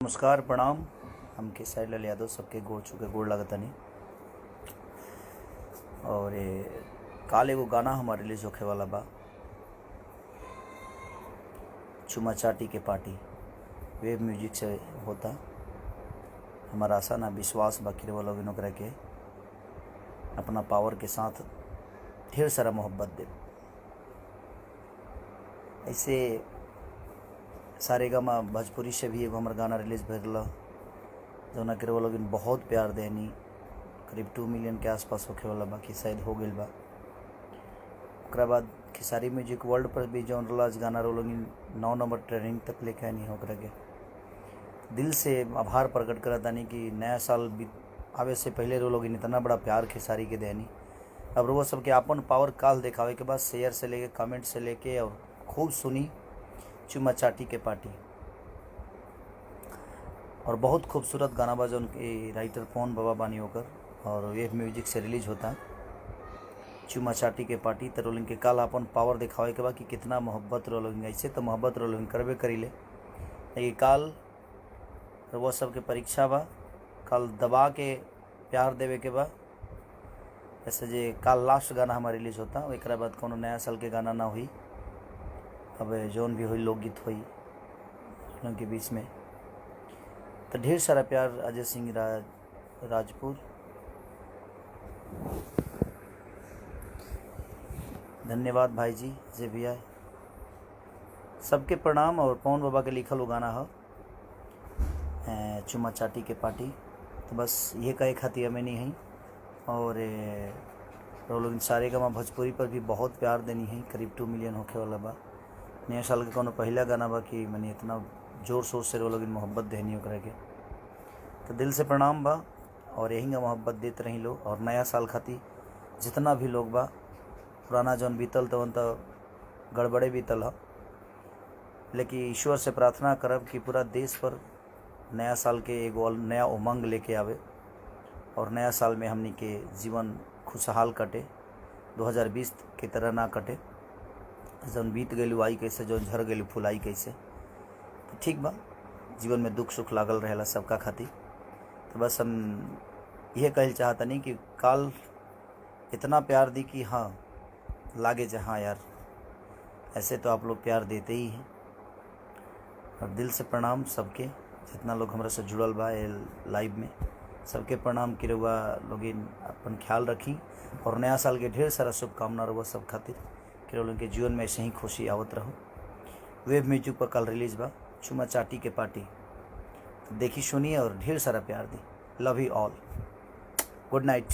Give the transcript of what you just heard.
नमस्कार प्रणाम। हमके साइड यादव सबके गोड़ चुके गोड़ लगतनी। और काल एगो गाना हमार रिलीज होखे वाला बा, चुमा चाटी के पार्टी। वेब म्यूजिक से होता। हमारा आशा ना विश्वास बाकी रहे लोग ओकरा के अपना पावर के साथ ढेर सारा मोहब्बत दे। ऐसे सारेगामा भोजपुरी से भी एगो हमार गाना रिलीज भैल जौना के लोग बहुत प्यार देनी। करीब 2 मिलियन के आसपास होखे वाला बा कि शायद हो गई बा। ओकरा बाद खेसारी म्यूजिक वर्ल्ड पर भी जौन रहा गाना लोग 9 नंबर ट्रेनिंग तक लेके आनी है। ओकरा के दिल से आभार प्रकट करत तानी कि नया साल आवे से पहले लोग इतना बड़ा प्यार खेसारी के देनी। अब वो सबके अपन पावर काल दिखावे के बाद शेयर से लेके कमेंट से लेके और खूब सुनी चुमा चाटी के पार्टी। और बहुत खूबसूरत गाना बा जौन के राइटर पवन बाबा बानी होकर और वेब म्यूजिक से रिलीज होता चुमा चाटी के पार्टी। तो रोलिंग के काल अपन पावर दिखावे के बा कि कितना मोहब्बत रोलिंग। ऐसे तो मोहब्बत रोलिंग करबे करीले, लेकिन काल वो सबके परीक्षा बा। काल दबा के प्यार देवे के बा। ऐसे जे काल लास्ट गाना हमारा रिलीज होता, एक बाद कोनो नया साल के गाना ना हुई। अब जौन भी हुई लोकगीत हुई उनके बीच में। तो ढेर सारा प्यार अजय सिंह राजपूत। धन्यवाद भाई जी जे भी आए, सबके प्रणाम। और पवन बाबा के लिखल वो गाना है चुमा चाटी के पार्टी। तो बस ये कहे खातिर हमें नहीं है। और लोग सारेगामा भोजपुरी पर भी बहुत प्यार देनी है। करीब 2 मिलियन होखे वाला बा। नया साल के कोनो पहला गाना बा कि मैंने इतना जोर शोर से लोग मोहब्बत देनी ओकरा के। तो दिल से प्रणाम बा और यही मोहब्बत देते रही लोग। और नया साल खातिर जितना भी लोग बा, पुराना जौन बीतल तवन तो गड़बड़े बीतल है, लेकिन ईश्वर से प्रार्थना करब कि पूरा देश पर नया साल के एगो नया उमंग लेके आवे और नया साल में हमनी के जीवन खुशहाल कटे, 2020 के तरह ना कटे। जौन बीत गई आई कैसे, जौन झर गई फुलाई कैसे। तो ठीक बा, जीवन में दुख सुख लागल रहेला सबका खातिर। तो बस हम यह कहल चाहतनी कि काल इतना प्यार दी कि हाँ लागे जहाँ यार ऐसे तो आप लोग प्यार देते ही हैं। और दिल से प्रणाम सबके, जितना लोग हमारे से जुड़ल बा लाइव में, सबके प्रणाम कि रहुआ लोग अपन ख्याल रखी। और नया साल के ढेर सारा शुभकामना रहुआ सब खातिर कि लोगों के जीवन में ऐसे ही खुशी आवत रहो। वेब म्यूजिक पर कल रिलीज बा चुमा चाटी के पार्टी। तो देखी सुनिए और ढेर सारा प्यार दी। Love you all. Good night.